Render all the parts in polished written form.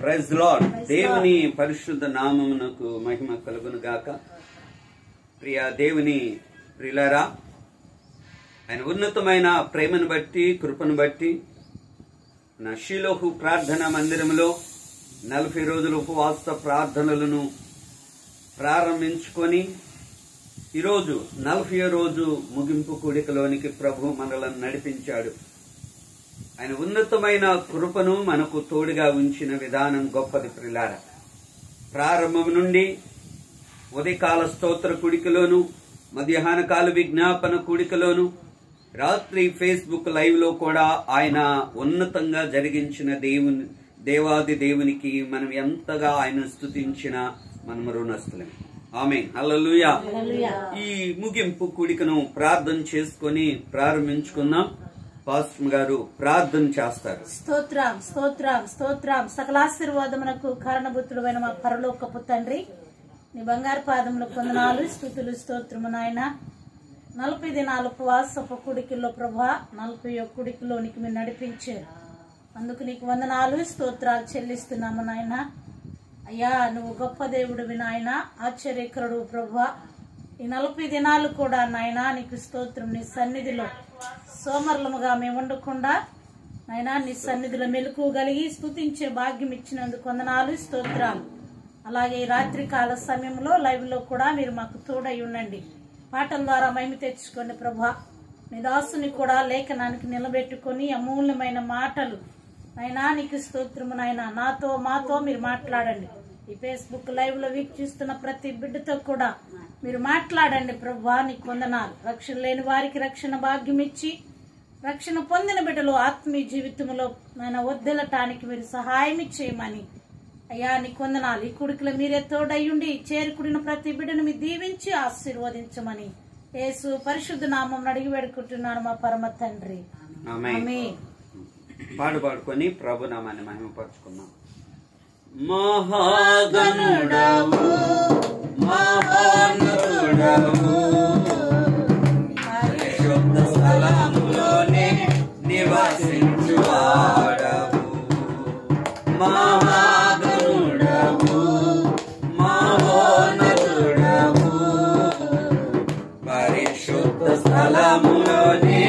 Praise lord. దేవుని పరిశుద్ధ నామమునకు మహిమ కలుగును గాక. ప్రియ దేవుని ప్రియులారా, ఆయన ఉన్నతమైన ప్రేమను బట్టి, కృపను బట్టి నా షిలోహు ప్రార్థనా మందిరంలో 40 రోజుల ఉపవాస ప్రార్థనలను ప్రారంభించుకొని ఈరోజు 40వ రోజు ముగింపు కూడికలోనికి ప్రభు మనలను నడిపించాడు. ఆయన ఉన్నతమైన కృపను మనకు తోడుగా ఉంచిన విధానం గొప్పది ప్రియులారా. ప్రారంభం నుండి ఉదయకాల స్తోత్ర కూడికలోను, మధ్యాహ్న కాల విజ్ఞాపన కూడికలోను, రాత్రి ఫేస్బుక్ లైవ్ లో కూడా ఆయన ఉన్నతంగా జరిగించిన దేవాది దేవునికి మనం ఎంతగా ఆయన స్తుతించిన మనం రుణస్తులం. ఆమేన్, హల్లెలూయా. ఈ ముగింపు కూడికను ప్రార్థన చేసుకొని ప్రారంభించుకుందాం. పాస్టర్ గారు ప్రార్థన చేస్తారు. స్తోత్రం స్తోత్రం స్తోత్రం. సకలాశీర్వాదమునకు కారణభూతుడైన మా పరలోకపు తండ్రి, నీ బంగారు పాదములకు వందనాలు, స్తుతులు, స్తోత్రము నాయన. 40 దినాల ఉపవాసపు కూడికల్లో ప్రభా 41 కూడికలోనికి మీరు నడిపించారు. అందుకు నీకు వందనాలు, స్తోత్రాలు చెల్లిస్తున్నాము నాయన. అయ్యా, నువ్వు గొప్ప దేవుడివి నాయన, ఆశ్చర్యకరుడు ప్రభా. ఈ 40 దినాలు కూడా నాయన నీకు స్తోత్రం. నీ సన్నిధిలో సోమరులముగా మేము ఉండకుండా నాయన నీ సన్నిధిలో మెలకువగలిగి స్తుతించే భాగ్యం ఇచ్చినందుకు వందనాలు, స్తోత్రాలు. అలాగే ఈ రాత్రి కాల సమయంలో లైవ్ లో కూడా మీరు మాకు తోడై ఉండండి. పాటల ద్వారా మహిమ తెచ్చుకోండి ప్రభా. నీ దాసుని కూడా లేఖనానికి నిలబెట్టుకొని అమూల్యమైన మాటలు నాయనా నీకు స్తోత్రము నాయన. నాతో మాతో మీరు మాట్లాడండి. ఈ ఫేస్బుక్ లైవ్ లో వీక్షిస్తున్న ప్రతి బిడ్డతో కూడా మీరు మాట్లాడండి ప్రభా. నీకు వందనాలు. రక్షణ లేని వారికి రక్షణ భాగ్యం ఇచ్చి, రక్షణ పొందిన బిడ్డలు ఆత్మీయ జీవితంలో నాయన వర్ధిల్లటానికి మీరు సహాయం చేయమని అయ్యా నీకు వందనాలు. ఈ కుడికలో మీరే తోడయ్యుండి చేరుకుడిన ప్రతి బిడ్డను మీరు దీవించి ఆశీర్వదించమని యేసు పరిశుద్ధ నామం అడిగి వేడుకుంటున్నాను మా పరమ తండ్రి. ఆమేన్. పాడుకొని ప్రభు నామాన్ని మహిమపరచుకుందాం. మహాగణుడవు మహోన్నతుడవు, పరిశుద్ధ స్థలములోనే నివసించువాడవు. మహాగణుడవు మహోన్నతుడవు, పరిశుద్ధ స్థలములోనే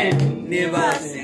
నివసించువాడవు.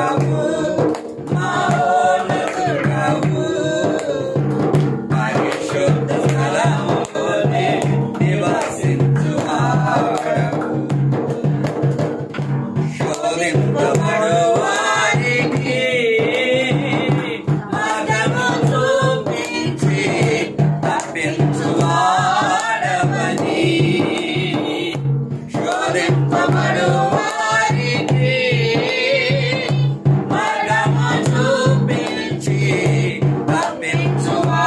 మహోన్నతుడవు మహోన్నతుడవు పరిశుద్ధ స్థలములోనే నివసించువాడవు శోధింపబడు వారికి మార్గము చూపించి తప్పించువాడవని శోధింపబడు వారికి మార్గము చూపించి తప్పించువాడవని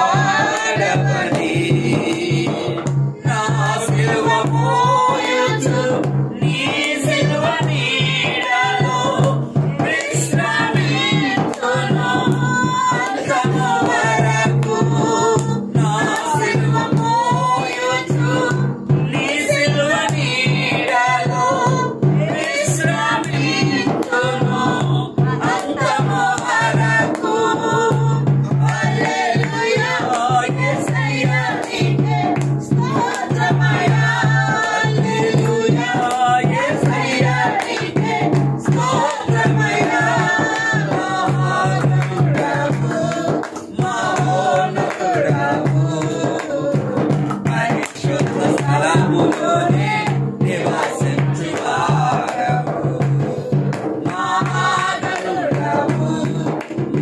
నా సిలువ మోయుచు నీ సిలువ నీడలో విశ్రమించును అంతము వరకు నా సిలువ మోయుచు నీ సిలువ నీడలో విశ్రమించును అంతము వరకు హల్లెలూయా యేసయ్యా నీకే స్తోత్రమయ్యా హల్లెలూయా యేసయ్యా నీకే స్తోత్రమయ్యా మహోన్నతుడవు పరిశుద్ధ స్థలములోనే నివసించువాడవు మహాగణుడవు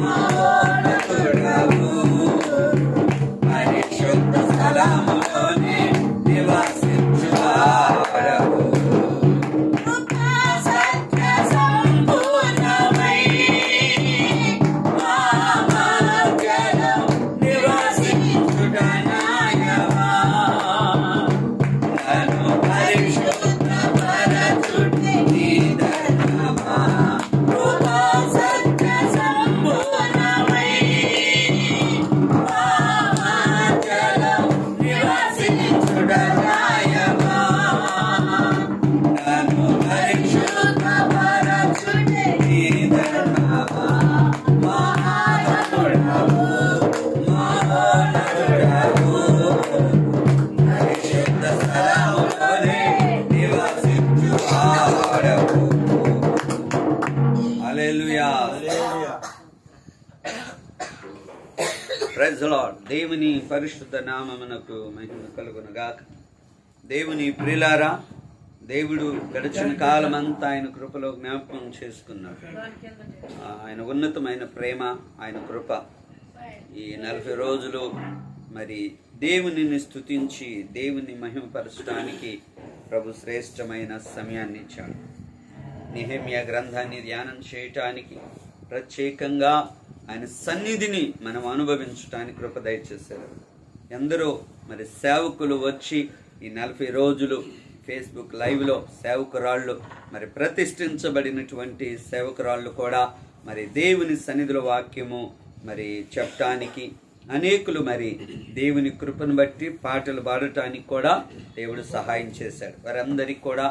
మహోన్నతుడవు పరిశుద్ధ స్థలములోనే నివసించువాడవు సత్య సంపూర్ణమై మా మధ్యలో నివసించుట న్యాయమా నన్ను పరిశుద్ధపరచుటే నీ ధర్మమా కృపా సత్య సంపూర్ణమై మా మధ్యలో నివసించుట న్యాయమా నన్ను పరిశుద్ధపరచుటే నీ ధర్మమా మహాగణుడవు మహోన్నతుడవు పరిశుద్ధ స్థలములోనే నివసించువాడవు హల్లెలూయా ప్రైజ్ ది లార్డ్ దేవుని పరిశుద్ధ నామమునకు మహిమ కలుగునుగాక దేవుని ప్రియులారా దేవుడు గడిచిన కాలమంతా ఆయన కృపలో జ్ఞాపకం చేసుకున్నాడు ఆయన ఉన్నతమైన ప్రేమ ఆయన కృప ఈ 40 రోజులు మరి దేవునిని స్తుతించి దేవుని మహిమపరచడానికి ప్రభు శ్రేష్టమైన సమయాన్ని ఇచ్చాడు నెహెమ్యా గ్రంథాన్ని ధ్యానం చేయటానికి ప్రత్యేకంగా ఆయన సన్నిధిని మనం అనుభవించడానికి కృప దయచేశారు ఎందరో మరి సేవకులు వచ్చి ఈ 40 రోజులు ఫేస్బుక్ లైవ్లో సేవకురాళ్ళు మరి ప్రతిష్ఠించబడినటువంటి సేవకురాళ్ళు కూడా మరి దేవుని సన్నిధిలో వాక్యము మరి చెప్పటానికి అనేకులు మరి దేవుని కృపను బట్టి పాటలు పాడటానికి కూడా దేవుడు సహాయం చేశాడు వారందరికీ కూడా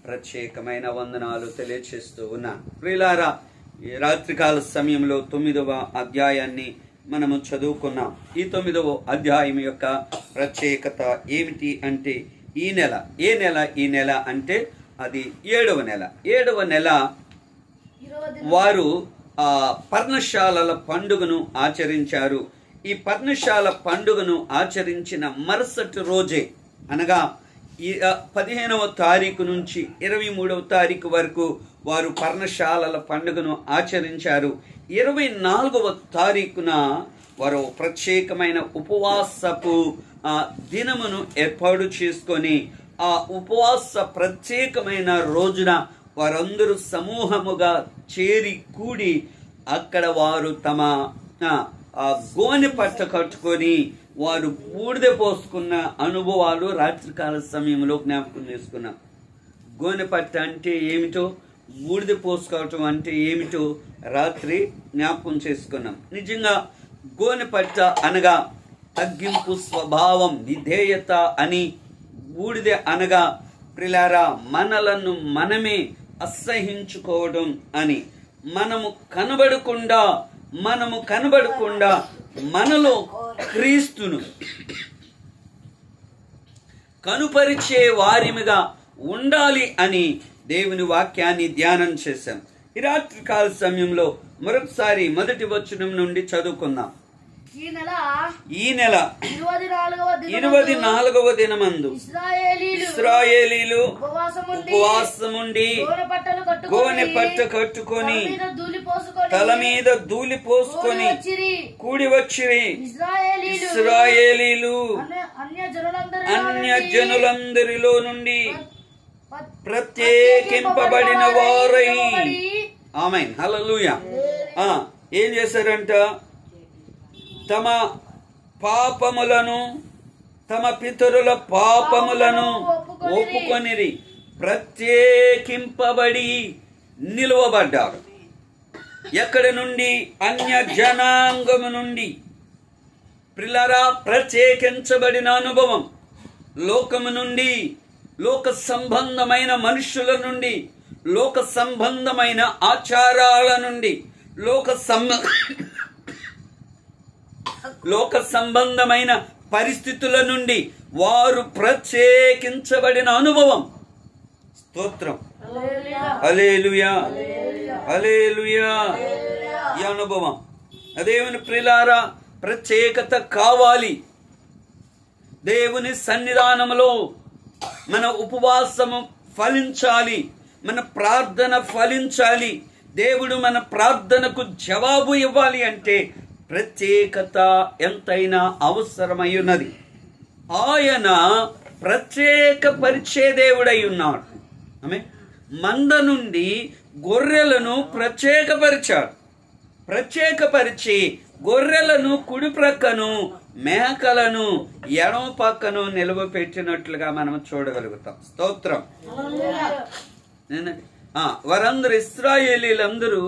ప్రత్యేకమైన వందనాలు తెలియచేస్తూ ఉన్నాను ప్రియులారా ఈ రాత్రికాల సమయంలో 9వ అధ్యాయాన్ని మనము చదువుకున్నాం ఈ 9వ అధ్యాయం యొక్క ప్రత్యేకత ఏమిటి అంటే ఈ నెల ఈ నెల అంటే అది 7వ నెల 7వ నెల వారు పర్ణశాలల పండుగను ఆచరించారు ఈ పర్ణశాల పండుగను ఆచరించిన మరుసటి రోజే అనగా 15వ తారీఖు నుంచి 23వ తారీఖు వరకు వారు పర్ణశాలల పండుగను ఆచరించారు 24వ తారీఖున వారు ప్రత్యేకమైన ఉపవాసపు దినమును ఏర్పాటు చేసుకొని ఆ ఉపవాస ప్రత్యేకమైన రోజున వారందరూ సమూహముగా చేరి కూడి అక్కడ వారు తమ గోనె పట్ట కట్టుకొని వారు బూడిద పోసుకున్న అనుభవాలు రాత్రికాల సమయంలో జ్ఞాపకం చేసుకున్నాం గోనె పట్ట అంటే ఏమిటో బూడిద పోసుకోవటం అంటే ఏమిటో రాత్రి జ్ఞాపకం చేసుకున్నాం నిజంగా గోనె పట్ట అనగా తగ్గింపు స్వభావం విధేయత అని బూడిద అనగా ప్రిలారా మనలను మనమే అసహించుకోవడం అని మనము కనబడకుండా మనలో క్రీస్తును కనుపరిచే వారిమిగా ఉండాలి అని దేవుని వాక్యాన్ని ధ్యానం చేశాం ఈ రాత్రి కాల సమయంలో మరొకసారి మొదటి వచనం నుండి చదువుకుందాం. ఈ నెల 24వ దినమందు ఇశ్రాయేలీలు ఉపవాసముండి గోనె పట్ట కట్టుకొని తల మీద ధూళి పోసుకొని కూడి వచ్చిరి. ఇశ్రాయేలీలు అన్య జనులందరిలో నుండి ప్రత్యేకింపబడిన వారై, ఆమేన్, హల్లెలూయా. ఏం చేశారంట? తమ పాపములను, తమ పితరుల పాపములను ఒప్పుకొనిరి, ప్రత్యేకింపబడి నిలువబడ్డారు. ఎక్కడి నుండి? అన్య జనాంగము నుండి. ప్రియులారా, ప్రత్యేకించబడిన అనుభవం లోకము నుండి, లోక సంబంధమైన మనుషుల నుండి, లోక సంబంధమైన ఆచారాల నుండి, లోక సంబంధమైన పరిస్థితుల నుండి వారు ప్రత్యేకించబడిన అనుభవం. స్తోత్రం, హల్లెలూయా, హల్లెలూయా. ఈ అనుభవం దేవుని ప్రియులారా, ప్రత్యేకత కావాలి. దేవుని సన్నిధానములో మన ఉపవాసము ఫలించాలి, మన ప్రార్థన ఫలించాలి. దేవుడు మన ప్రార్థనకు జవాబు ఇవ్వాలి అంటే ప్రత్యేకత ఎంతైనా అవసరమై ఉన్నది. ఆయన ప్రత్యేక పరిచే దేవుడై ఉన్నాడు. ఆమె మంద నుండి గొర్రెలను ప్రత్యేకపరిచాడు. ప్రత్యేకపరిచి గొర్రెలను కుడి ప్రక్కను, మేకలను ఎడమ పక్కను నిలవపెట్టినట్లుగా మనం చూడగలుగుతాం. స్తోత్రం. వారందరూ ఇశ్రాయేలీలందరూ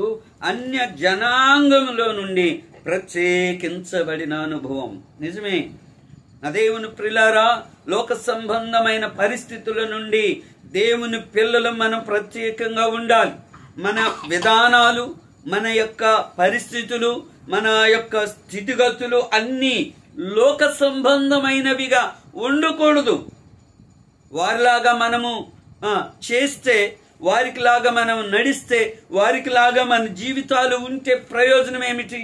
అన్య జనాంగంలో నుండి ప్రత్యేకించబడిన అనుభవం. నిజమే. దేవుని ప్రియులారా, లోక సంబంధమైన పరిస్థితుల నుండి దేవుని పిల్లలు మనం ప్రత్యేకంగా ఉండాలి. మన విధానాలు, మన యొక్క పరిస్థితులు, మన యొక్క స్థితిగతులు అన్నీ లోక సంబంధమైనవిగా ఉండకూడదు. వారిలాగా మనము చేస్తే, వారికి లాగా మనం నడిస్తే, వారికి లాగా మన జీవితాలు ఉంటే ప్రయోజనం ఏమిటి?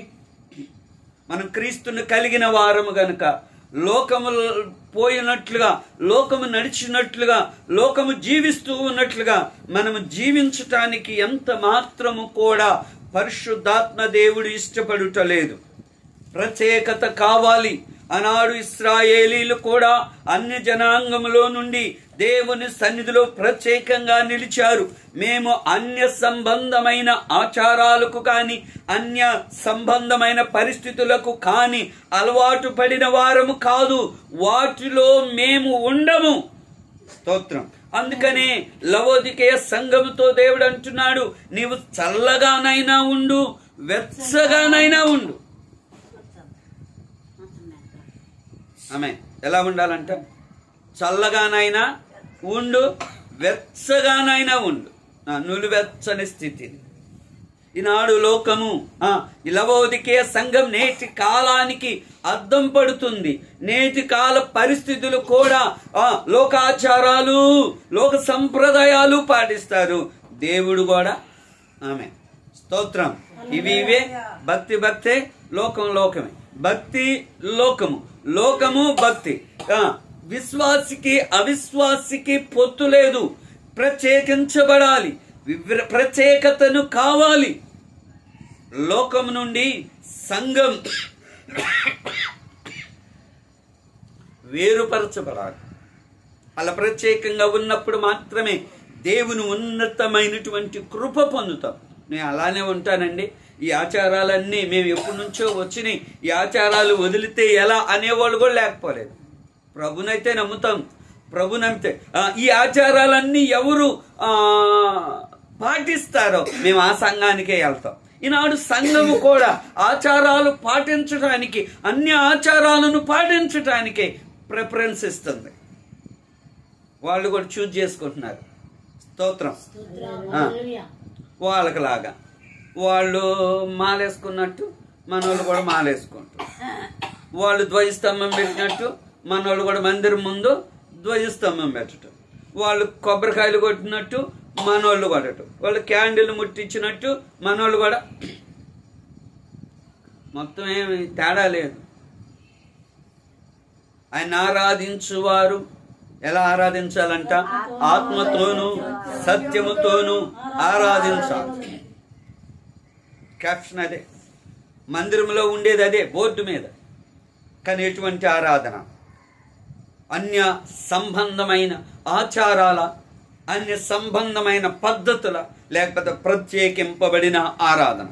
మనం క్రీస్తుని కలిగిన వారము గనుక లోకము పోయినట్లుగా, లోకము నడిచినట్లుగా, లోకము జీవిస్తూ ఉన్నట్లుగా మనము జీవించటానికి ఎంత మాత్రము కూడా పరిశుద్ధాత్మ దేవుడు ఇష్టపడుటలేదు. ప్రత్యేకత కావాలి. ఆనాడు ఇశ్రాయేలీలు కూడా అన్య జనాంగములో నుండి దేవుని సన్నిధిలో ప్రత్యేకంగా నిలిచారు. మేము అన్య సంబంధమైన ఆచారాలకు కానీ, అన్య సంబంధమైన పరిస్థితులకు కానీ అలవాటు పడిన వారము కాదు. వాటిలో మేము ఉండము. స్తోత్రం. అందుకనే లవోదికేయ సంఘముతో దేవుడు అంటున్నాడు, నీవు చల్లగానైనా ఉండు, వెచ్చగానైనా ఉండు. ఆమె ఎలా ఉండాలంట? చల్లగానైనా ఉండు, వెచ్చగానైనా ఉండు. నులివెచ్చని స్థితి. ఈనాడు లోకము, లవోదికేయ సంఘం నేటి కాలానికి అద్దం పడుతుంది. నేటి కాల పరిస్థితులు కూడా లోకాచారాలు, లోక సంప్రదాయాలు పాటిస్తారు. దేవుడు కూడా ఆమె స్తోత్రం. ఇవే భక్తి భక్తే, లోకం లోకమే. భక్తి లోకము, లోకము భక్తి. విశ్వాసికి అవిశ్వాసికి పొత్తు లేదు. ప్రత్యేకించబడాలి, ప్రత్యేకతను కావాలి. లోకం నుండి సంఘం వేరుపరచబడాలి. అలా ప్రత్యేకంగా ఉన్నప్పుడు మాత్రమే దేవుని ఉన్నతమైనటువంటి కృప పొందుతాం. నేను అలానే ఉంటానండి, ఈ ఆచారాలన్నీ మేము ఎప్పటి నుంచో వచ్చినాయి, ఈ ఆచారాలు వదిలితే ఎలా అనేవాళ్ళు కూడా లేకపోలేదు. ప్రభునైతే నమ్ముతాం, ప్రభు నమ్మితే ఈ ఆచారాలన్నీ ఎవరు పాటిస్తారో మేము ఆ సంఘానికే వెళ్తాం. ఈనాడు సంఘము కూడా ఆచారాలు పాటించడానికి, అన్ని ఆచారాలను పాటించటానికే ప్రిఫరెన్స్ ఇస్తుంది. వాళ్ళు కూడా చూజ్ చేసుకుంటున్నారు. స్తోత్రం. వాళ్ళకిలాగా వాళ్ళు మాలేసుకున్నట్టు మనోళ్ళు కూడా మాలేసుకుంటారు. వాళ్ళు ధ్వజస్తంభం పెట్టినట్టు మనోళ్ళు కూడా మందిరం ముందు ధ్వజస్తంభం పెట్టడం. వాళ్ళు కొబ్బరికాయలు కొట్టినట్టు మనోళ్ళు కూడా వాళ్ళు క్యాండిల్ ముట్టించినట్టు మనోళ్ళు కూడా మొత్తం ఏమి తేడా లేదు. ఆయన ఆరాధించువారు ఎలా ఆరాధించాలంట? ఆత్మతోనూ సత్యముతోనూ ఆరాధించాలి. క్యాప్షన్ అదే, మందిరంలో ఉండేది అదే బోర్డు మీద. కానీ ఎటువంటి ఆరాధన? అన్య సంబంధమైన ఆచారాల, అన్య సంబంధమైన పద్ధతుల, లేకపోతే ప్రత్యేకింపబడిన ఆరాధన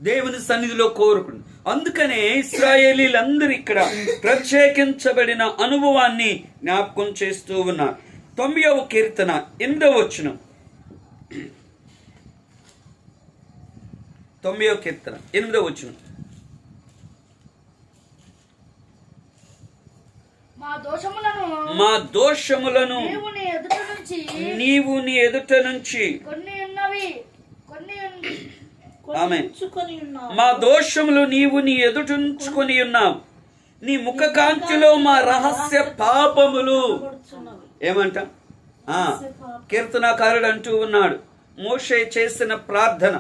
దేవుని సన్నిధిలో కోరుకుంది. అందుకనే ఇశ్రాయేలీలందరూ ఇక్కడ ప్రత్యేకించబడిన అనుభవాన్ని జ్ఞాపకం చేస్తూ ఉన్నారు. 9వ కీర్తన 8వ వచనం. 9వ కీర్తన 8వ వచనం. మా దోషములను నీవు నీ ఎదుట నుంచి మా దోషములు నీవు నీ ఎదుటుంచుకొని ఉన్నావు. నీ ముఖ కాంతిలో మా రహస్య పాపములు. ఏమంట? కీర్తనాకారుడు అంటూ ఉన్నాడు, మోషే చేసిన ప్రార్థన.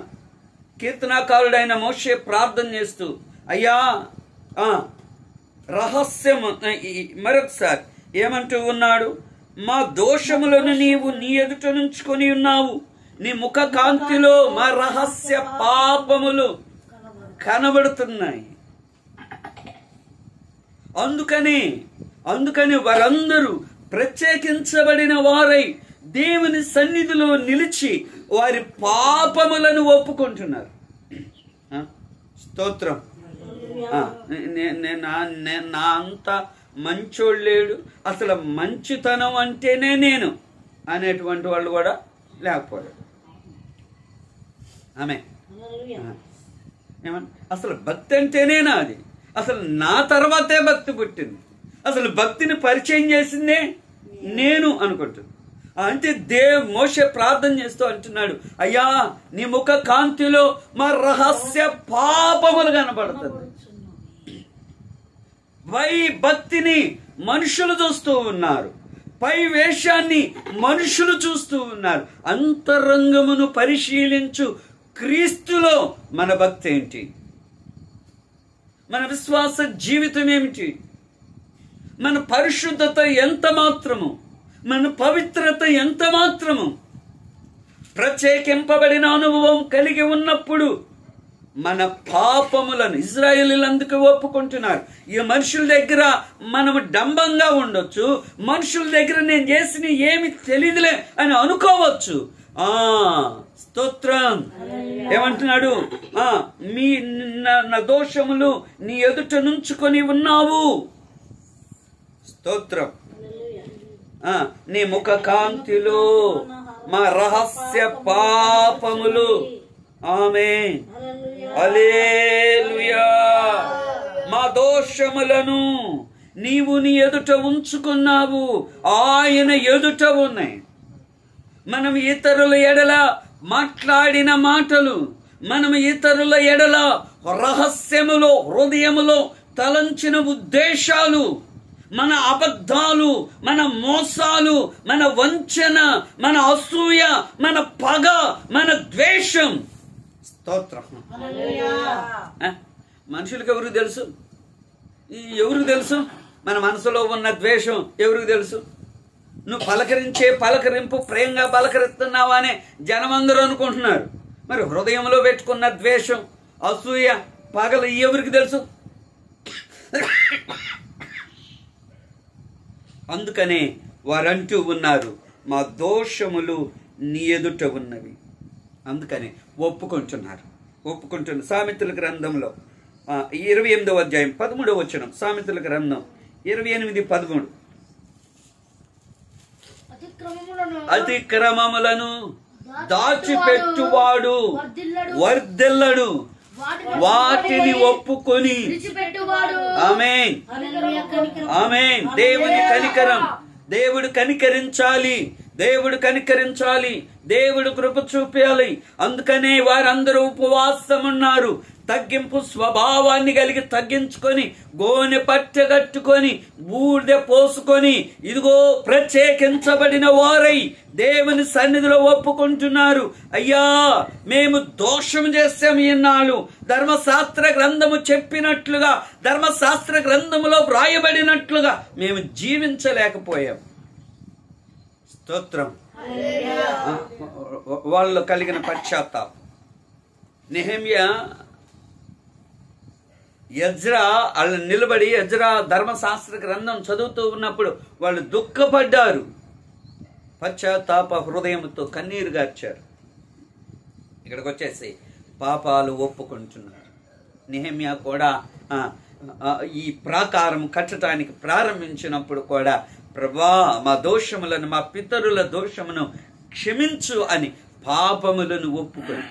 కీర్తనాకారుడైన మోషే ప్రార్థన చేస్తూ, అయ్యా రహస్యము, మరొకసారి ఏమంటూ ఉన్నాడు? మా దోషములను నీవు నీ ఎదుట నుంచుకొని ఉన్నావు. నీ ముఖ కాంతిలో మా రహస్య పాపములు కనబడుతున్నాయి. అందుకని వారందరూ ప్రత్యేకించబడిన వారై దేవుని సన్నిధిలో నిలిచి వారి పాపములను ఒప్పుకుంటున్నారు. స్తోత్రం. నా అంత మంచోడు లేడు, అసలు మంచితనం అంటేనే నేను అనేటువంటి వాళ్ళు కూడా లేకపోయారు. ఆమె ఏమన్నా అసలు భక్తి అంటేనే నాది, అసలు నా తర్వాతే భక్తి పుట్టింది, అసలు భక్తిని పరిచయం చేసిందే నేను అనుకుంటున్నాను. అంటే మోషే ప్రార్థన చేస్తూ అంటున్నాడు, అయ్యా నీ ముఖ కాంతిలో మా రహస్య పాపములు కనబడుతుంది. పై భక్తిని మనుషులు చూస్తూ ఉన్నారు, పై వేషాన్ని మనుషులు చూస్తూ ఉన్నారు. అంతరంగమును పరిశీలించు క్రీస్తులో మన భక్తి ఏంటి? మన విశ్వాస జీవితం ఏమిటి? మన పరిశుద్ధత ఎంత మాత్రము, మన పవిత్రత ఎంత మాత్రము? ప్రత్యేకింపబడిన అనుభవం కలిగి ఉన్నప్పుడు మన పాపములను ఇశ్రాయేలీలందుకు ఒప్పుకుంటున్నారు. ఈ మనుషుల దగ్గర మనము డంబంగా ఉండొచ్చు, మనుషుల దగ్గర నేను చేసిన ఏమి తెలియదులే అని అనుకోవచ్చు. స్తోత్రం. ఏమంటున్నాడు? మీ నా దోషములు నీ ఎదుట నుంచుకొని ఉన్నావు. స్తోత్రం. నీ ముఖ కాంతిలో మా రహస్య పాపములు. ఆమేన్. హల్లెలూయా. మా దోషములను నీవు నీ ఎదుట ఉంచుకున్నావు, ఆయన ఎదుట ఉన్నాయి. మనం ఇతరుల ఎడల మాట్లాడిన మాటలు, మనం ఇతరుల ఎడల రహస్యములో హృదయములో తలంచిన ఉద్దేశాలు, మన అబద్ధాలు, మన మోసాలు, మన వంచన, మన అసూయ, మన పగ, మన ద్వేషం. స్తోత్రం. మనుషులకు ఎవరికి తెలుసు? ఎవరికి తెలుసు మన మనసులో ఉన్న ద్వేషం? ఎవరికి తెలుసు? నువ్వు పలకరించే పలకరింపు ప్రేమగా పలకరిస్తున్నావా అని జనమందరూ అనుకుంటున్నారు. మరి హృదయంలో పెట్టుకున్న ద్వేషం, అసూయ, పగలు ఎవరికి తెలుసు? అందుకనే వారంటూ ఉన్నారు, మా దోషములు నీ ఎదుట ఉన్నవి. అందుకని ఒప్పుకుంటున్నారు. సామెతల గ్రంథంలో 28వ అధ్యాయం 13వ వచనం. సామెతల గ్రంథం 28:13. అతిక్రమములను దాచిపెట్టువాడు వర్ధిల్లడు, వాటిని ఒప్పుకొని. ఆమేన్. ఆమేన్. దేవుని కనికరం, దేవుడు కనికరించాలి, దేవుడు కనికరించాలి, దేవుడు కృప చూపాలి. అందుకనే వారందరూ ఉపవాసం ఉన్నారు, తగ్గింపు స్వభావాన్ని కలిగి తగ్గించుకొని గోనె పట్టెగట్టుకొని బూడిద పోసుకొని ఇదిగో ప్రత్యేకించబడిన వారై దేవుని సన్నిధిలో ఒప్పుకుంటున్నారు. అయ్యా, మేము దోషం చేసాము ఇన్నాళ్ళు. ధర్మశాస్త్ర గ్రంథము చెప్పినట్లుగా, ధర్మశాస్త్ర గ్రంథములో వ్రాయబడినట్లుగా మేము జీవించలేకపోయాం. స్తోత్రం. వాళ్ళు కలిగిన పశ్చాత్తాపం. నెహెమ్యా ఎజ్రా వాళ్ళు నిలబడి ఎజ్రా ధర్మశాస్త్ర గ్రంథం చదువుతూ ఉన్నప్పుడు వాళ్ళు దుఃఖపడ్డారు. పశ్చాత్తాప హృదయంతో కన్నీరు గార్చారు. ఇక్కడికి వచ్చేసి పాపాలు ఒప్పుకుంటున్నారు. నెహెమ్యా కూడా ఈ ప్రాకారం కట్టడానికి ప్రారంభించినప్పుడు కూడా, ప్రభా, మా దోషములను, మా పితరుల దోషమును క్షమించు అని పాపములను ఒప్పుకొని,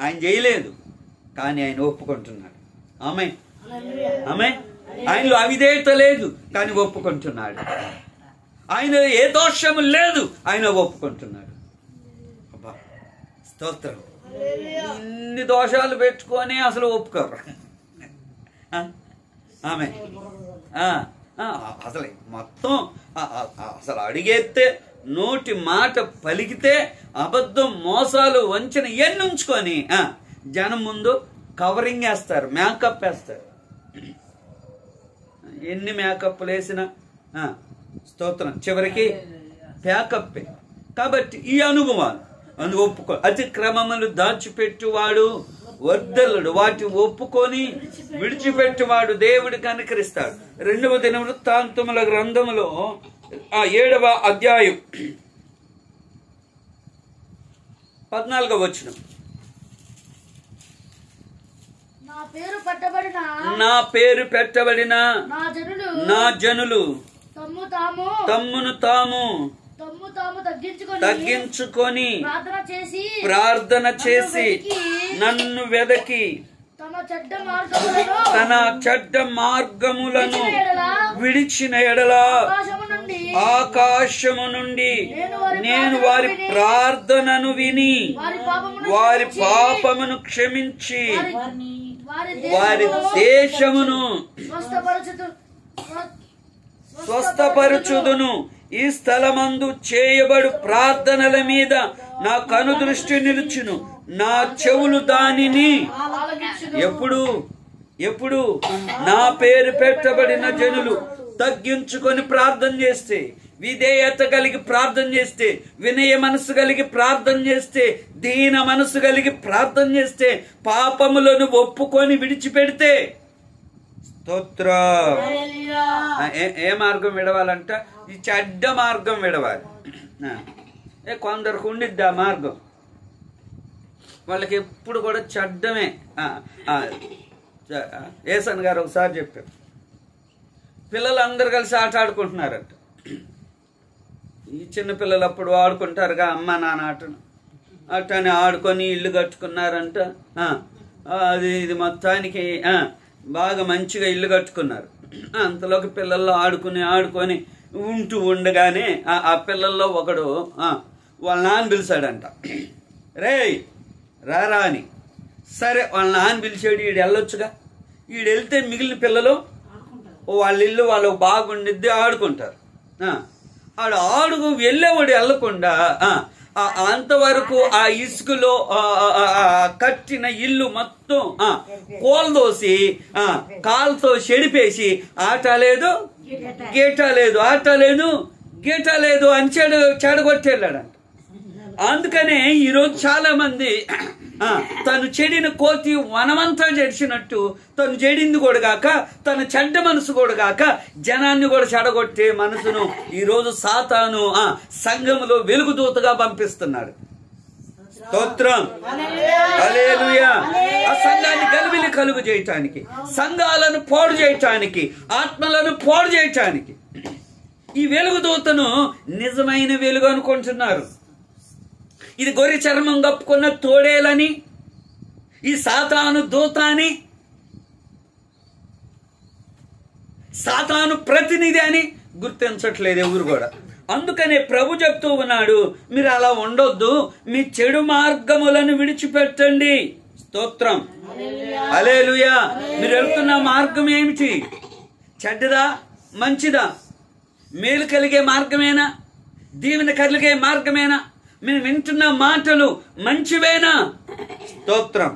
ఆయన చేయలేదు కానీ ఆయన ఒప్పుకుంటున్నాడు. ఆమె ఆమె ఆయనలో అవిధేయత లేదు కానీ ఒప్పుకుంటున్నాడు. ఆయన ఏ దోషము లేదు, ఆయన ఒప్పుకుంటున్నాడు. అబ్బా, స్తోత్రం. ఇన్ని దోషాలు పెట్టుకొని అసలు ఒప్పుకోరు. ఆమె అసలు మొత్తం అసలు అడిగేస్తే, నోటి మాట పలికితే అబద్ధం, మోసాలు, వంచన ఇవన్నీ ఉంచుకొని జనం ముందు కవరింగ్ వేస్తారు, మేకప్ వేస్తారు. ఎన్ని మేకప్లు వేసినా స్తోత్రం చివరికి ప్యాకప్పే. కాబట్టి ఈ అనుభవాలు ఒప్పుకో. అతిక్రమములు దాచిపెట్టువాడు వర్ధలుడు, వాటి ఒప్పుకొని విడిచిపెట్టువాడు దేవుడు కనికరిస్తాడు. 2వ దినవృత్తాంతముల గ్రంథములో 7వ అధ్యాయం 14వ వచనం. నా పేరు పెట్టబడిన నా జనులు తమ్మును తాము తగ్గించుకొని ప్రార్థన చేసి నన్ను వెదకి తన చెడ్డ మార్గములను విడిచిన ఎడల ఆకాశము నుండి నేను వారి ప్రార్థనను విని వారి పాపమును క్షమించి వారి దేశమును స్వస్థపరచుదును. ఈ స్థలమందు చేయబడు ప్రార్థనల మీద నా కనుదృష్టి నిలుచును, నా చెవులు దానిని ఎప్పుడు నా పేరు పెట్టబడిన జనులు తగ్గించుకొని ప్రార్థన చేస్తే, విధేయత కలిగి ప్రార్థన చేస్తే, వినయ మనసు కలిగి ప్రార్థన చేస్తే, దీన మనసు కలిగి ప్రార్థన చేస్తే, పాపములను ఒప్పుకొని విడిచిపెడితే, స్తోత్రం. ఏ మార్గం విడవాలంట? ఈ చెడ్డ మార్గం విడవాలి. కొందరికి ఉండిద్ది ఆ మార్గం, వాళ్ళకి ఎప్పుడు కూడా చెడ్డమే. ఏసన్ గారు ఒకసారి చెప్పారు, పిల్లలందరూ కలిసి ఆట ఆడుకుంటున్నారంట. ఈ చిన్న పిల్లలు అప్పుడు ఆడుకుంటారుగా అమ్మ నాన్న ఆటను, అట్టని ఆడుకొని ఇల్లు కట్టుకున్నారంట. అది ఇది మొత్తానికి బాగా మంచిగా ఇల్లు కట్టుకున్నారు. అంతలోకి పిల్లల్లో ఆడుకొని ఉంటూ ఉండగానే ఆ పిల్లల్లో ఒకడు వాళ్ళ నాన్న పిలిచాడంట, రేయ్ రారా అని. సరే, వాళ్ళ నాన్న పిలిచాడు, ఈడు వెళ్ళొచ్చుగా. ఈడు వెళ్తే మిగిలిన పిల్లలు వాళ్ళ ఇల్లు వాళ్ళకు బాగుండిద్ది, ఆడుకుంటారు. ఆడు వెళ్ళేవాడు వెళ్ళకుండా అంతవరకు ఆ ఇసుకలో కట్టిన ఇల్లు మొత్తం కోల్దోసి కాలుతో చెడిపేసి ఆట లేదు గీట లేదు, ఆట లేదు గీట లేదు అని చెడగొట్టేళ్ళాడంట. అందుకనే ఈరోజు చాలా మంది తను చెడిన కోతి వనమంతా చెడిచినట్టు తను చెడింది కూడా కాక, తన చెడ్డ మనసు కూడా కాక, జనాన్ని కూడా చెడగొట్టే మనసును ఈరోజు సాతాను సంఘములో వెలుగుదూతగా పంపిస్తున్నాడు. స్తోత్రం, హల్లెలూయా. ఆ సంఘాన్ని గలిబిలి కలుగు చేయటానికి, సంఘాలను పాడు చేయటానికి, ఆత్మలను పాడు చేయటానికి ఈ వెలుగుదూతను నిజమైన వెలుగు అనుకుంటున్నారు. ఇది గొర్రె చర్మం కప్పుకున్న తోడేలని, ఈ సాతాను దూత అని, సాతాను ప్రతినిధి అని గుర్తించట్లేదు ఎవరు కూడా. అందుకనే ప్రభు చెప్తూ ఉన్నాడు, మీరు అలా ఉండొద్దు, మీ చెడు మార్గములను విడిచిపెట్టండి. స్తోత్రం. హల్లెలూయా. మీరు వెళ్తున్న మార్గం ఏమిటి? చెడ్డదా మంచిదా? మేలు కలిగే మార్గమేనా? దీవెన కలిగే మార్గమేనా? మీరు వింటున్న మాటలు మంచివేనా? స్తోత్రం.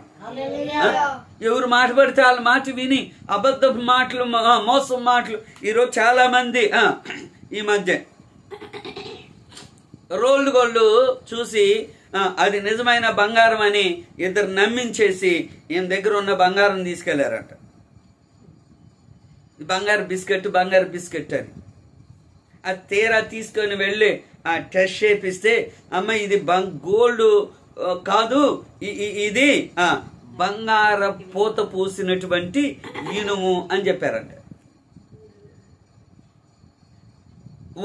ఎవరు మాట పడితే వాళ్ళ మాట విని అబద్ధపు మాటలు, మోసం మాటలు. ఈరోజు చాలా మంది ఈ మధ్య రోల్డ్ గోల్డ్ చూసి అది నిజమైన బంగారం అని ఇద్దరు నమ్మించేసి ఈయన దగ్గర ఉన్న బంగారం తీసుకెళ్లారంట. బంగారు బిస్కెట్ అని. అది తీరా తీసుకొని వెళ్ళి టెస్ట్ చేపిస్తే, అమ్మ ఇది గోల్డ్ కాదు, ఇది బంగార పూత పూసినటువంటి ఇనుము అని చెప్పారంట.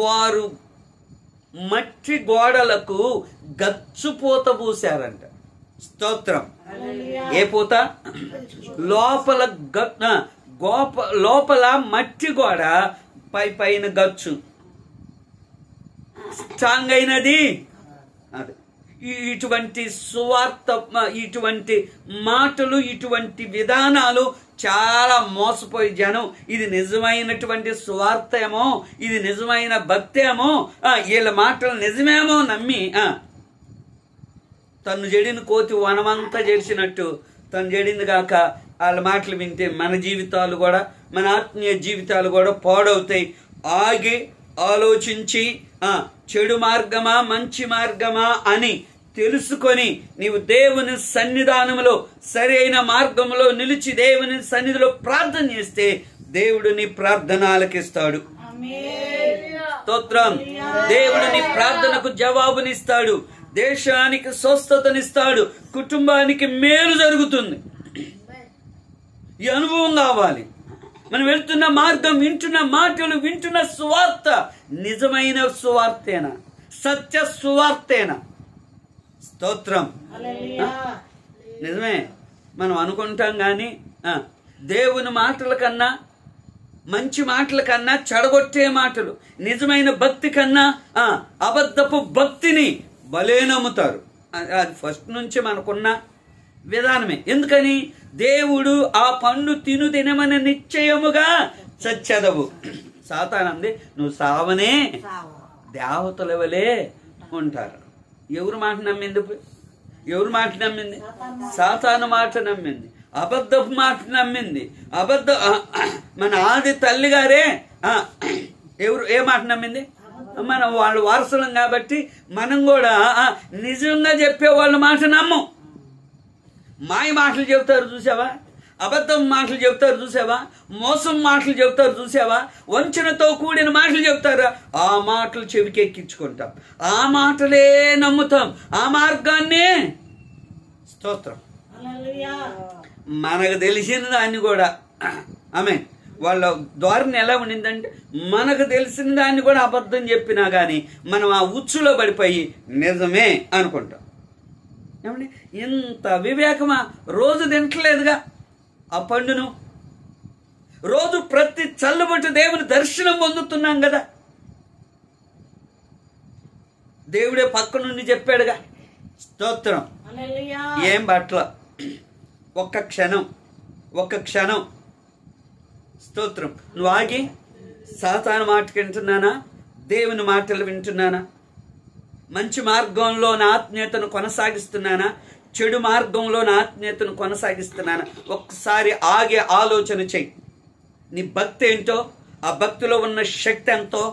వారు మట్టి గోడలకు గచ్చు పూత పూసారంట. స్తోత్రం. ఏ పూత? లోపల మట్టి గోడ, పైన గచ్చు. స్ట్రాంగ్ అయినది అది. ఇటువంటి సువార్త, ఇటువంటి మాటలు, ఇటువంటి విధానాలు చాలా మోసపోయి జనం ఇది నిజమైనటువంటి సువార్త ఏమో, ఇది నిజమైన భక్తి ఏమో, వీళ్ళ మాటలు నిజమేమో నమ్మి తను జడిన కోతి వనమంతా జడిసినట్టు తను జడింది కాక వాళ్ళ మాటలు వింటే మన జీవితాలు కూడా, మన ఆత్మీయ జీవితాలు కూడా పాడవుతాయి. ఆగి ఆలోచించి చెడు మార్గమా మంచి మార్గమా అని తెలుసుకొని నీవు దేవుని సన్నిధానంలో సరైన మార్గంలో నిలిచి దేవుని సన్నిధిలో ప్రార్థన చేస్తే దేవుడు నీ ప్రార్థన ఆలకిస్తాడు. స్తోత్రం. దేవుడు నీ ప్రార్థనకు జవాబునిస్తాడు. దేశానికి స్వస్థతనిస్తాడు. కుటుంబానికి మేలు జరుగుతుంది. ఈ అనుభవం కావాలి. మనం వెళ్తున్న మార్గం, వింటున్న మాటలు, వింటున్న సువార్త నిజమైన సువార్తేనా? సత్య సువార్తేనా? స్తోత్రం. నిజమే. మనం అనుకుంటాం కానీ దేవుని మాటల కన్నా, మంచి మాటల కన్నా చెడగొట్టే మాటలు, నిజమైన భక్తి కన్నా అబద్ధపు భక్తిని భలే నమ్ముతారు. అది ఫస్ట్ నుంచి మనకున్న విధానమే. ఎందుకని? దేవుడు ఆ పండు తినమని నిశ్చయముగా చచ్చెదవు. సాతానంది నువ్వు సావనే దేవతల వలే ఉంటారు. ఎవరు మాట నమ్మింది? ఎవరు మాట నమ్మింది? సాతాను మాట నమ్మింది. అబద్ధపు మాట నమ్మింది. మన ఆది తల్లి గారే ఎవరు ఏ మాట నమ్మింది? మనం వాళ్ళ వారసులం కాబట్టి మనం కూడా నిజంగా చెప్పే వాళ్ళ మాట నమ్మం. మాయ మాటలు చెబుతారు చూసావా? అబద్ధం మాటలు చెబుతారు చూసావా? మోసం మాటలు చెబుతారు చూసావా? వంచనతో కూడిన మాటలు చెబుతారా? ఆ మాటలు చెవికెక్కించుకుంటాం. ఆ మాటలే నమ్ముతాం. ఆ మార్గాన్నే. స్తోత్రం. మనకు తెలిసిన దాన్ని కూడా వాళ్ళ ధోరణి ఎలా ఉండిందంటే, మనకు తెలిసిన దాన్ని కూడా అబద్ధం చెప్పినా కానీ మనం ఆ ఉచ్చులో పడిపోయి నిజమే అనుకుంటాం. ఏమండి, ఇంత వివేకమా? రోజు తింటలేదుగా ఆ పండును. రోజు ప్రతి చల్లబట్టు దేవుని దర్శనం పొందుతున్నాం కదా. దేవుడే పక్క నుండి చెప్పాడుగా. స్తోత్రం. ఏం పట్ల ఒక్క క్షణం స్తోత్రం. నువ్వు ఆగి సాతాను మాట వింటున్నానా? దేవుని మాటలు వింటున్నానా? మంచి మార్గంలో నా ఆత్మీయతను కొనసాగిస్తున్నానా? చెడు మార్గంలో నా ఆత్మీయతను కొనసాగిస్తున్నానా? ఒక్కసారి ఆగే ఆలోచన చెయ్యి. నీ భక్తి ఏంటో, ఆ భక్తిలో ఉన్న శక్తి ఎంతో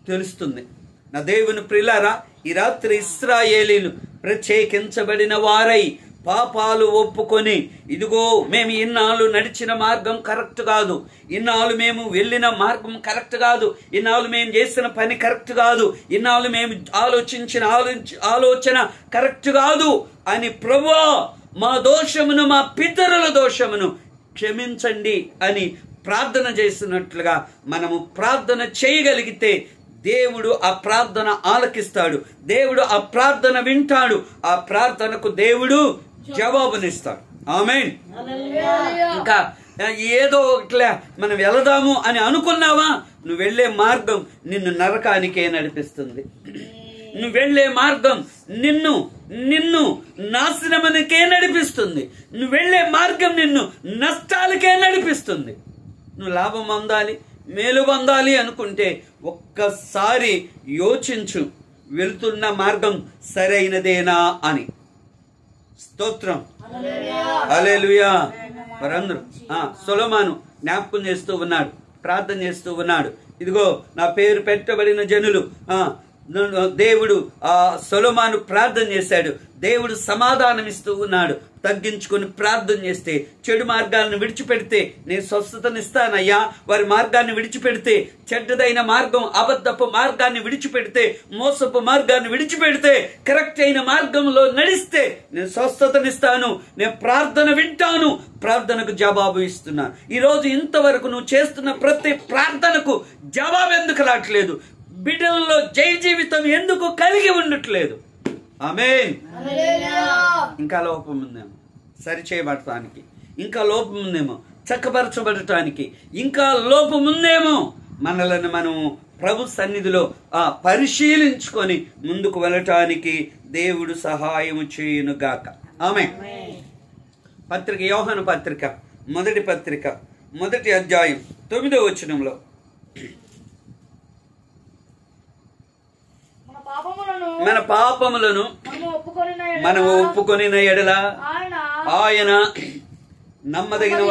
తెలుస్తుంది. నా దేవుని ప్రియులారా, ఈ రాత్రి ఇశ్రాయేలీలు ప్రత్యేకించబడిన వారై పాపాలు ఒప్పుకొని, ఇదిగో మేము ఇన్నాళ్ళు నడిచిన మార్గం కరెక్ట్ కాదు, ఇన్నాళ్ళు మేము వెళ్ళిన మార్గం కరెక్ట్ కాదు, ఇన్నాళ్ళు మేము చేసిన పని కరెక్ట్ కాదు, ఇన్నాళ్ళు మేము ఆలోచించిన ఆలోచన కరెక్ట్ కాదు అని, ప్రభువా మా దోషమును, మా పితరుల దోషమును క్షమించండి అని ప్రార్థన చేస్తున్నట్లుగా మనము ప్రార్థన చేయగలిగితే దేవుడు ఆ ప్రార్థన ఆలకిస్తాడు. దేవుడు ఆ ప్రార్థన వింటాడు. ఆ ప్రార్థనకు దేవుడు జవాబునిస్తాడు. ఆమేన్. ఇంకా ఏదో ఒకట్లే మనం వెళదాము అని అనుకున్నావా? నువ్వు వెళ్లే మార్గం నిన్ను నరకానికే నడిపిస్తుంది. నువ్వు వెళ్లే మార్గం నిన్ను నిన్ను నాశనమునికే నడిపిస్తుంది. నువ్వు వెళ్ళే మార్గం నిన్ను నష్టాలకే నడిపిస్తుంది. నువ్వు లాభం పొందాలి, మేలు పొందాలి అనుకుంటే ఒక్కసారి యోచించు, వెళ్తున్న మార్గం సరైనదేనా అని. స్తోత్రం, హల్లెలూయా. వారందరూ సొలొమోను జ్ఞాపకం చేస్తూ ఉన్నాడు, ప్రార్థన చేస్తూ ఉన్నాడు. ఇదిగో నా పేరు పెట్టబడిన జనులు, దేవుడు సొలొమోను ప్రార్థన చేశాడు. దేవుడు సమాధానం ఇస్తూ ఉన్నాడు. తగ్గించుకొని ప్రార్థన చేస్తే, చెడు మార్గాలను విడిచిపెడితే నేను స్వస్థతనిస్తానయ్యా. వారి మార్గాన్ని విడిచిపెడితే, చెడ్డదైన మార్గం అబద్ధపు మార్గాన్ని విడిచిపెడితే, మోసపు మార్గాన్ని విడిచిపెడితే, కరెక్ట్ అయిన మార్గంలో నడిస్తే నేను స్వస్థతనిస్తాను. నేను ప్రార్థన వింటాను, ప్రార్థనకు జవాబు ఇస్తున్నాను. ఈరోజు ఇంతవరకు నువ్వు చేస్తున్న ప్రతి ప్రార్థనకు జవాబు ఎందుకు రావట్లేదు? బిడ్డలలో జయ జీవితం ఎందుకు కలిగి ఉండట్లేదు? ఆమేన్. ఇంకా లోపం ఉందేమో సరి చేయబడటానికి, ఇంకా లోపం ఉందేమో చక్కపరచబడటానికి, ఇంకా లోపం ఉందేమో. మనలను మనం ప్రభు సన్నిధిలో పరిశీలించుకొని ముందుకు వెళ్ళటానికి దేవుడు సహాయము చేయునుగాక. ఆమేన్. పత్రిక, యోహాను పత్రిక, మొదటి పత్రిక, మొదటి అధ్యాయం 9వ వచనంలో, మన పాపములను మనం ఒప్పుకొనిన ఎడల ఆయన నమ్మదగిన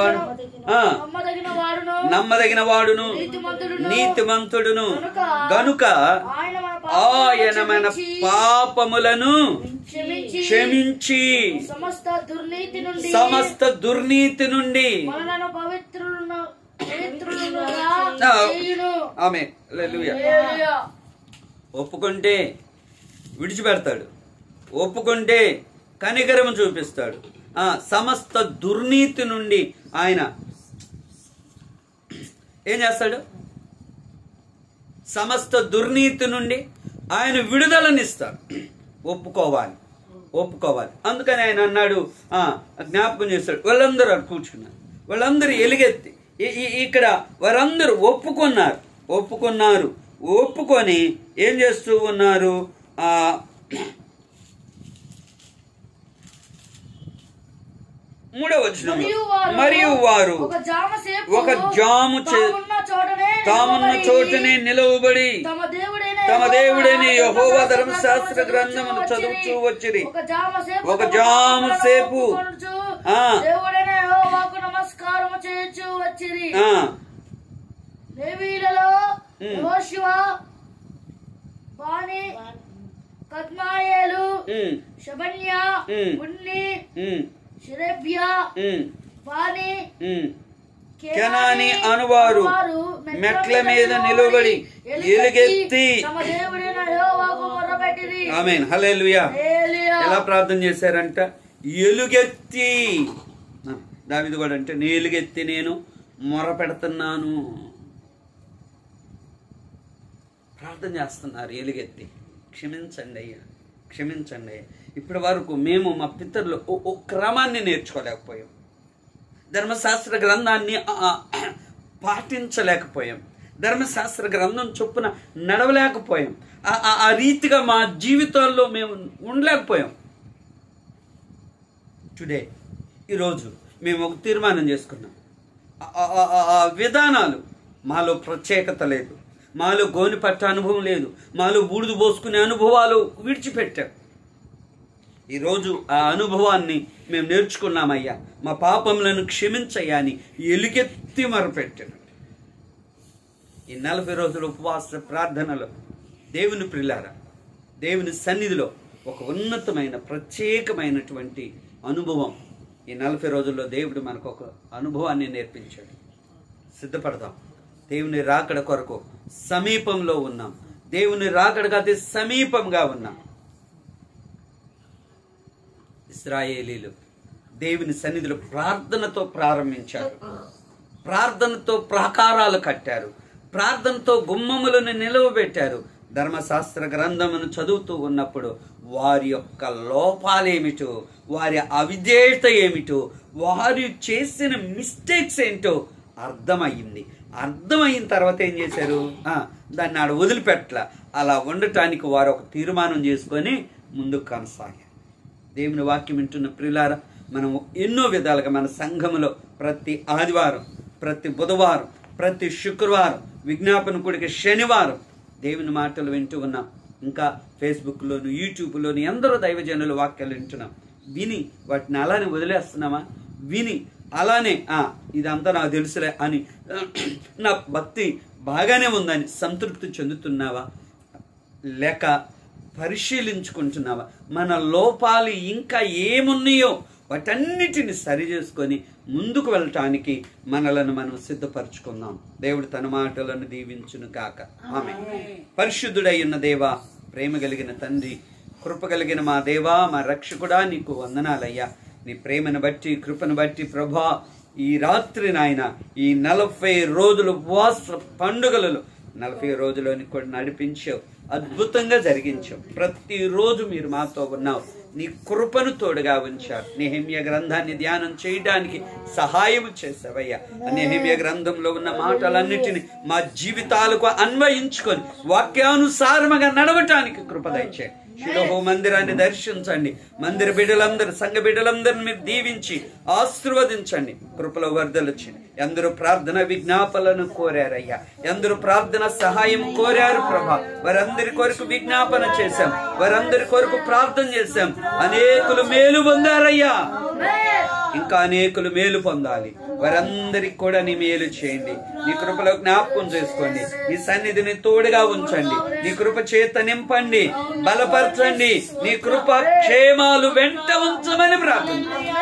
వాడును నీతిమంతుడును గనుక ఆయన మన పాపములను క్షమించి సమస్త దుర్నీతి నుండి ఆమేన్. హల్లెలూయా. ఒప్పుకుంటే విడిచిపెడతాడు, ఒప్పుకుంటే కనికరము చూపిస్తాడు. సమస్త దుర్నీతి నుండి ఆయన ఏం చేస్తాడు? సమస్త దుర్నీతి నుండి ఆయన విడుదలనిస్తాడు. ఒప్పుకోవాలి. అందుకని ఆయన అన్నాడు, జ్ఞాపకం చేస్తాడు, వాళ్ళందరూ కూర్చున్నారు, వాళ్ళందరూ ఎలుగెత్తి ఇక్కడ వారందరూ ఒప్పుకున్నారు. ఒప్పుకొని ఏం చేస్తూ ఉన్నారు? మూడవ వచనం, మరియు వారు ఒక జాము తామున్న చోటనే నిలవబడి తమ దేవుడైన యెహోవా ధర్మశాస్త్ర గ్రంథమును చదువుతూ వచ్చిరి. ఒక జాము సేపు నమస్కారం చేయొచ్చు వచ్చిరి. లేవీయులలో యెహోషువ, బాని, కద్మాయేలు, షబన్యా, ఉన్ని, షెరెబ్యా, బాని, కెనాని అనువారు మెట్ల మీద నిలబడి ఎలుగెత్తి ఆమేన్. హల్లెలూయా. ఎలా ప్రార్థన చేశారంట? ఎలుగెత్తి. దావీదు కూడా అంటే, నేను ఎలుగెత్తి నేను మొర పెడుతున్నాను. ప్రార్థన చేస్తున్నారు ఎలుగెత్తి, క్షమించండి అయ్యా. ఇప్పటి వరకు మేము మా పితరులు ఓ క్రమాన్ని నేర్చుకోలేకపోయాం, ధర్మశాస్త్ర గ్రంథాన్ని పాటించలేకపోయాం, ధర్మశాస్త్ర గ్రంథం చొప్పున నడవలేకపోయాం, ఆ రీతిగా మా జీవితాల్లో మేము ఉండలేకపోయాం. టుడే ఈరోజు మేము ఒక తీర్మానం చేసుకున్నాం. ఆ విధానాలు మాలో ప్రత్యేకత లేదు, మాలో గోని పట్ట అనుభవం లేదు, మాలో బూడిద పోసుకునే అనుభవాలు విడిచిపెట్టాం. ఈరోజు ఆ అనుభవాన్ని మేము నేర్చుకున్నామయ్యా, మా పాపములను క్షమించయ్యా అని ఎలుగెత్తి మొరపెట్టాను. ఈ 40 రోజుల ఉపవాస ప్రార్థనలో దేవుని ప్రియులారా, దేవుని సన్నిధిలో ఒక ఉన్నతమైన ప్రత్యేకమైనటువంటి అనుభవం ఈ 40 రోజుల్లో దేవుడు మనకు ఒక అనుభవాన్ని నేర్పించాడు. సిద్ధపడదాం. దేవుని రాకడ కొరకు సమీపంలో ఉన్నాం. దేవుని రాకడకు అతి సమీపంగా ఉన్నాం. ఇశ్రాయేలీలు దేవుని సన్నిధిలో ప్రార్థనతో ప్రారంభించారు, ప్రార్థనతో ప్రాకారాలు కట్టారు, ప్రార్థనతో గుమ్మములను నిలవబెట్టారు. ధర్మశాస్త్ర గ్రంథమును చదువుతూ ఉన్నప్పుడు వారి యొక్క లోపాలేమిటో, వారి అవిధేయత ఏమిటో, వారు చేసిన మిస్టేక్స్ ఏంటో అర్థమయ్యింది. అర్థమైన తర్వాత ఏం చేశారు? దాన్ని ఆడ వదిలిపెట్టల. అలా ఉండటానికి వారు ఒక తీర్మానం చేసుకొని ముందుకు కొనసాగారు. దేవుని వాక్యం వింటున్న ప్రియులారా, మనం ఎన్నో విధాలుగా మన సంఘములో ప్రతి ఆదివారం, ప్రతి బుధవారం, ప్రతి శుక్రవారం, విజ్ఞాపన కూడిక శనివారం దేవుని మాటలు వింటూ ఉన్నాం. ఇంకా ఫేస్బుక్లోను, యూట్యూబ్లోను ఎందరో దైవజనుల వాక్యాలు వింటున్నాం. విని వాటిని అలానే వదిలేస్తున్నామా? విని అలానే ఇదంతా నాకు తెలుసులే అని నా భక్తి బాగానే ఉందని సంతృప్తి చెందుతున్నావా? లేక పరిశీలించుకుంటున్నావా? మన లోపాలు ఇంకా ఏమున్నాయో వాటన్నిటిని సరి చేసుకొని ముందుకు వెళ్ళటానికి మనలను మనం సిద్ధపరచుకుందాం. దేవుడు తన మాటలను దీవించును కాక. ఆమేన్. పరిశుద్ధుడై ఉన్న దేవా, ప్రేమ కలిగిన తండ్రి, కృప కలిగిన మా దేవా, మా రక్షకుడా, నీకు వందనాలయ్యా. నీ ప్రేమను బట్టి, కృపను బట్టి ప్రభా, ఈ రాత్రి నాయన ఈ 40 రోజులు ఉపవాస పండుగలలో 40 రోజులని కూడా నడిపించావు, అద్భుతంగా జరిగించావు. ప్రతిరోజు మీరు మాతో ఉన్నావు, నీ కృపను తోడుగా ఉంచారు. నెహెమ్యా గ్రంథాన్ని ధ్యానం చేయడానికి సహాయం చేసావయ్యా. నెహెమ్యా గ్రంథంలో ఉన్న మాటలన్నిటిని మా జీవితాలకు అన్వయించుకొని వాక్యానుసారముగా నడవటానికి కృప దయచేయండి. షిలోహు మందిరాన్ని దర్శించండి. మందిర బిడ్డలందరూ, సంఘ బిడ్డలందరిని మీరు దీవించి ఆశీర్వదించండి. కృపలో వర్ధలొచ్చింది. ఎందరూ ప్రార్థన విజ్ఞాపనలను కోరారయ్యా, ఎందరూ ప్రార్థన సహాయం కోరారు ప్రభా. వారందరి కొరకు విజ్ఞాపన చేశాం, వారందరి కొరకు ప్రార్థన చేశాం. అనేకులు మేలు పొందారయ్యా, ఇంకా అనేకులు మేలు పొందాలి. వారందరికి కూడా నీ మేలు చేయండి. నీ కృపలో జ్ఞాపకం చేసుకోండి. నీ సన్నిధిని తోడుగా ఉంచండి. నీ కృప చేత నింపండి, బలపరచండి. నీ కృప క్షేమాలు వెంట ఉంచమని ప్రార్థించండి.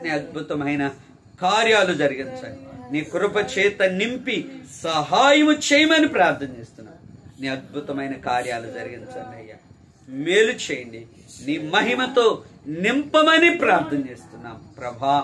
నీ అద్భుతమైన కార్యాలు జరిగించండి. నీ కృప చేత నింపి సహాయము చేయమని ప్రార్థన చేస్తున్నాను. నీ అద్భుతమైన కార్యాలు జరిగించండి అయ్యా, మేలు చేయండి. నీ మహిమతో నింపమని ప్రార్థన చేస్తున్నాం ప్రభా.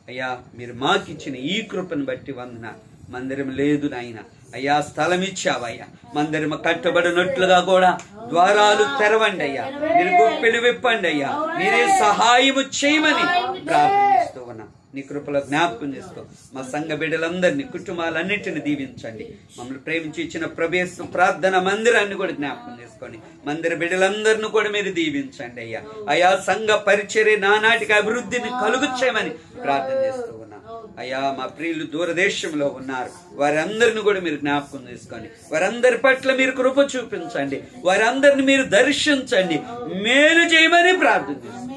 అయ్యా, మీరు మాకిచ్చిన ఈ కృపను బట్టి వందన. మందిరం లేదు నాయన అయ్యా, స్థలం ఇచ్చావయ్యా. మందిరం కట్టబడినట్లుగా కూడా ద్వారాలు తెరవండి అయ్యా, మీరు గుప్పిలు విప్పండి అయ్యా. మీరే సహాయము చేయమని ప్రార్థన చేస్తూ ఉన్నాం. నీ కృపలో జ్ఞాపకం చేసుకో. మా సంఘ బిడ్డలందరినీ, కుటుంబాలన్నింటినీ దీవించండి. మమ్మల్ని ప్రేమించి ఇచ్చిన ప్రభేశ ప్రార్థన మందిరాన్ని కూడా జ్ఞాపకం చేసుకోండి. మందిర బిడ్డలందరినీ కూడా మీరు దీవించండి అయ్యా. అయా సంఘ పరిచర్య నానాటికి అభివృద్ధిని కలుగు చేయమని ప్రార్థన చేస్తూ ఉన్నాం అయ్యా. మా ప్రియులు దూరదేశంలో ఉన్నారు, వారందరిని కూడా మీరు జ్ఞాపకం చేసుకోండి. వారందరి పట్ల మీరు కృప చూపించండి. వారందరిని మీరు దర్శించండి, మేలు చేయమని ప్రార్థన చేస్తాం.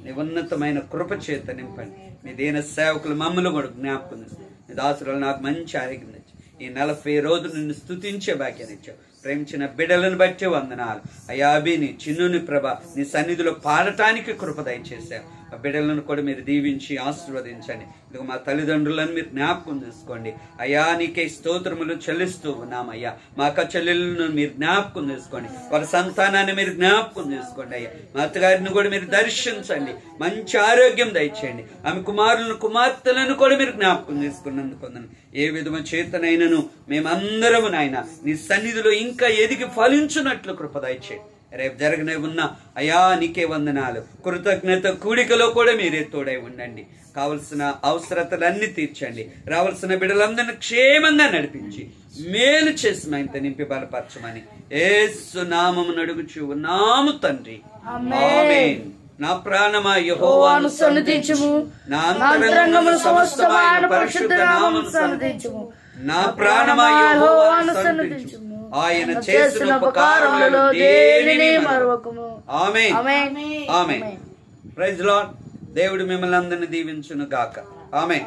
నీ ఉన్నతమైన కృప చేత నింపండి. మీ దీన సేవకులు మమ్మల్ని కూడా జ్ఞాపకం చేస్తాం. నీ దాసులు నాకు మంచి ఆరోగ్యం ఇచ్చి ఈ 40 రోజులు నిన్ను స్తుతించే భాగ్యాన్ని ఇచ్చావు. ప్రేమించిన బిడ్డలను బట్టి వందనాలు అయ్యా. అభిని, చిన్నుని ప్రభ నీ సన్నిధిలో పాడటానికి కృప దయచేశావు. ఆ బిడ్డలను కూడా మీరు దీవించి ఆశీర్వదించండి. ఇదిగో మా తల్లిదండ్రులను మీరు జ్ఞాపకం చేసుకోండి అయ్యా. నీకే స్తోత్రములు చెల్లిస్తూ ఉన్నామయ్యా. మా అక్క చెల్లెలను మీరు జ్ఞాపకం చేసుకోండి. వారి సంతానాన్ని మీరు జ్ఞాపకం చేసుకోండి అయ్యా. మా అత్తగారిని కూడా మీరు దర్శించండి, మంచి ఆరోగ్యం దయచేయండి. ఆమె కుమారులను, కుమార్తెలను కూడా మీరు జ్ఞాపకం చేసుకున్నందుకు ఏ విధమైన చేతనైనను మేమందరము నాయన నీ సన్నిధిలో ఇంకా ఎదిగి ఫలించున్నట్లు కృప దయచేయండి. రేపు జరగనే ఉన్న అయా నీకే వందనాలు. కృతజ్ఞత కూడికలో కూడా మీరే తోడై ఉండండి. కావలసిన అవసరతలన్నీ తీర్చండి. రావాల్సిన బిడ్డలందరినీ క్షేమంగా నడిపించి మేలు చేసి ఇంత నింపి బలపరచమని యేసు నామమున అడుగుచు ఉన్నాము తండ్రి, ఆమేన్. నా ప్రాణమా యెహోవాను సన్నిధించుము, నా అంతరంగమును సమస్తమైన పరిశుద్ధ నామమును సన్నిధించుము. నా ప్రాణమా యెహోవాను సన్నిధించుము, ఆయన చేసిన ఉపకారములలో దేనిని మరువకుము. ఆమేన్, ఆమేన్. Praise lord. దేవుడు మిమ్మల్ని అందరిని దీవించును గాక. ఆమేన్.